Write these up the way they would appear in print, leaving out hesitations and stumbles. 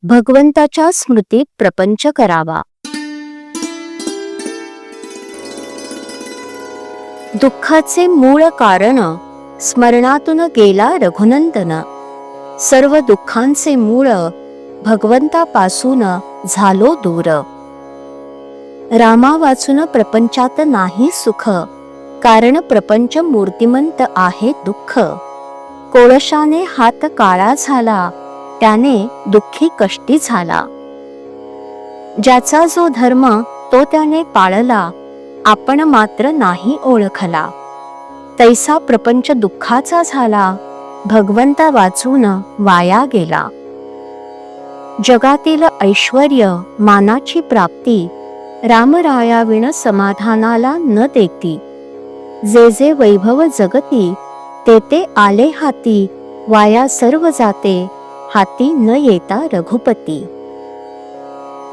भगवंताच्या स्मृतीत प्रपंच करावा. दुःखाचे मूळ कारण स्मरणातून गेला रघुनंदन. सर्व दुःखांचे मूळ भगवंतापासून झालो दूर. रामा वाचून प्रपंचात नाही सुख, कारण प्रपंच मूर्तिमंत आहे दुःख. कोळशाने हात काळा झाला, त्याने दुःखी कष्टी झाला. ज्याचा जो धर्म तो त्याने पाळला, आपण मात्र नाही ओळखला. तैसा प्रपंच दुःखाचा झाला, भगवंता वाचून वाया गेला. जगातील ऐश्वर्य मानाची प्राप्ती रामरायाविण समाधानाला न देती. जे जे वैभव जगती ते ते आले हाती, वाया सर्व जाते हाती न येता रघुपती.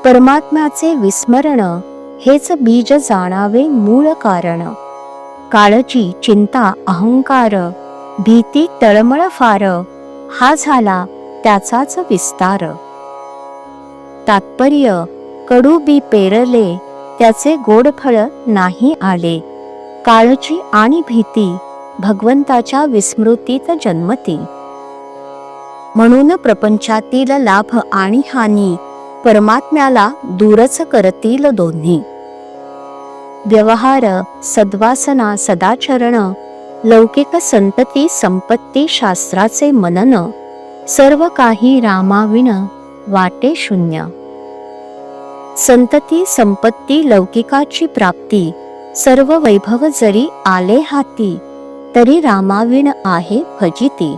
परमात्म्याचे विस्मरण हेच बीज जाणावे मूळ कारण. काळजी चिंता अहंकार भीती तळमळ फार, हा झाला त्याचाच विस्तार. तात्पर्य कडू बी पेरले त्याचे गोड फळ नाही आले. काळजी आणि भीती भगवंताच्या विस्मृतीत जन्मती. म्हणून प्रपंचातील लाभ आणि हानी परमात्म्याला दूरच करतील दोन्ही. व्यवहार सद्वासना सदाचरण लौकिक संतती संपत्ती शास्त्राचे मनन, सर्व काही रामाविण वाटे शून्य. संतती संपत्ती लौकिकाची प्राप्ती सर्व वैभव जरी आले हाती, तरी रामाविण आहे फजिती.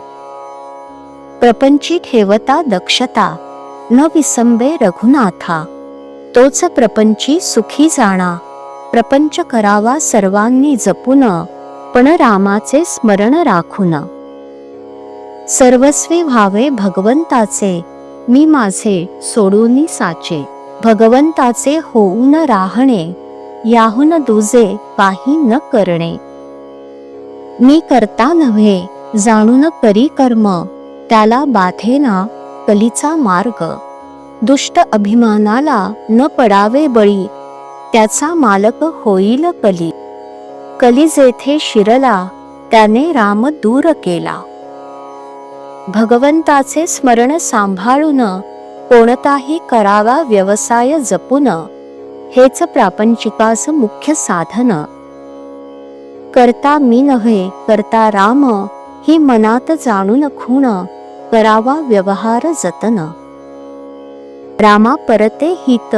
प्रपंची ठेवता दक्षता न विसंबे रघुनाथा, तोच प्रपंची सुखी जाणा. प्रपंच करावा सर्वांनी जपून, पण रामाचे स्मरण राखून. सर्वस्वी व्हावे भगवंताचे, मी माझे सोडून साचे. भगवंताचे होऊन राहणे, याहून दुजे काही न करणे. मी करता नव्हे जाणून करी कर्म, त्याला बाधेना कलीचा मार्ग. दुष्ट अभिमानाला न पडावे बळी, त्याचा मालक होईल कली. कली जेथे शिरला त्याने राम दूर केला. भगवंताचे स्मरण सांभाळून कोणताही करावा व्यवसाय जपून, हेच प्रापंचिकास मुख्य साधन. करता मी नव्हे करता राम, ही मनात जाणून खूण, करावा व्यवहार जतन. रामा परते हित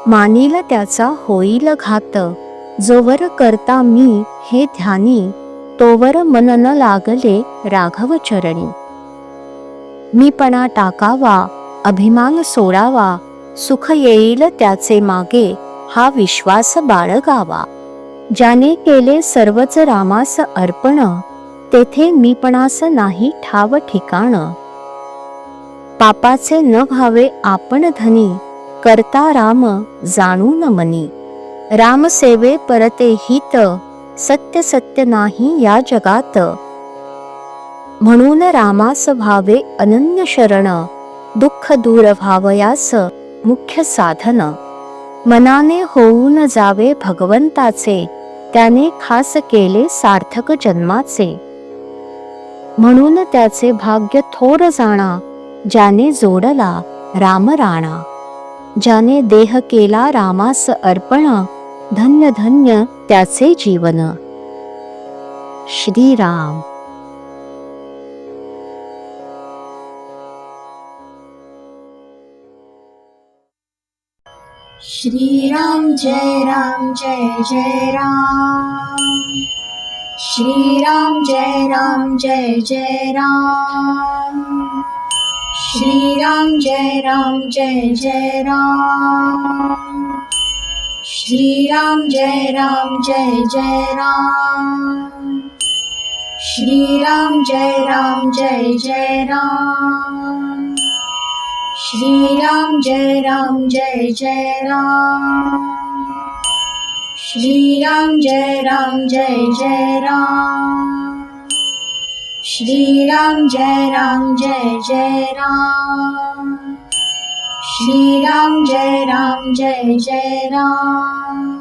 मानील त्याचा होईल घात. जोवर करता मी हे ध्यानी, तोवर मन न लागले राघव चरणी. मीपणा टाकावा अभिमान सोडावा, सुख येईल त्याचे मागे हा विश्वास बाळगावा. ज्याने केले सर्वच रामास अर्पण, तेथे मीपणास नाही ठाव ठिकाण. पापाचे न व्हावे आपण धनी, करता राम जाणून मनी. राम सेवे परते हित, सत्य सत्य नाही या जगात. म्हणून रामास व्हावे अनन्य शरण, दुःख दूर व्हावयास मुख्य साधन. मनाने होऊन जावे भगवंताचे, त्याने खास केले सार्थक जन्माचे. म्हणून त्याचे भाग्य थोर जाणा, ज्याने जोडला राम राणा. ज्याने देह केला रामास अर्पण, धन्य धन्य त्याचे जीवन. श्रीराम. श्रीराम जय राम जय जय राम. श्रीराम जय राम जय जय राम. श्रीराम जय राम जय जय राम. श्रीराम जय राम जय जय राम. श्रीराम जय राम जय जय राम. श्रीराम जय राम जय जय राम. श्रीराम जय राम जय जय राम. श्रीराम जय राम जय जय राम. श्रीराम जय जय राम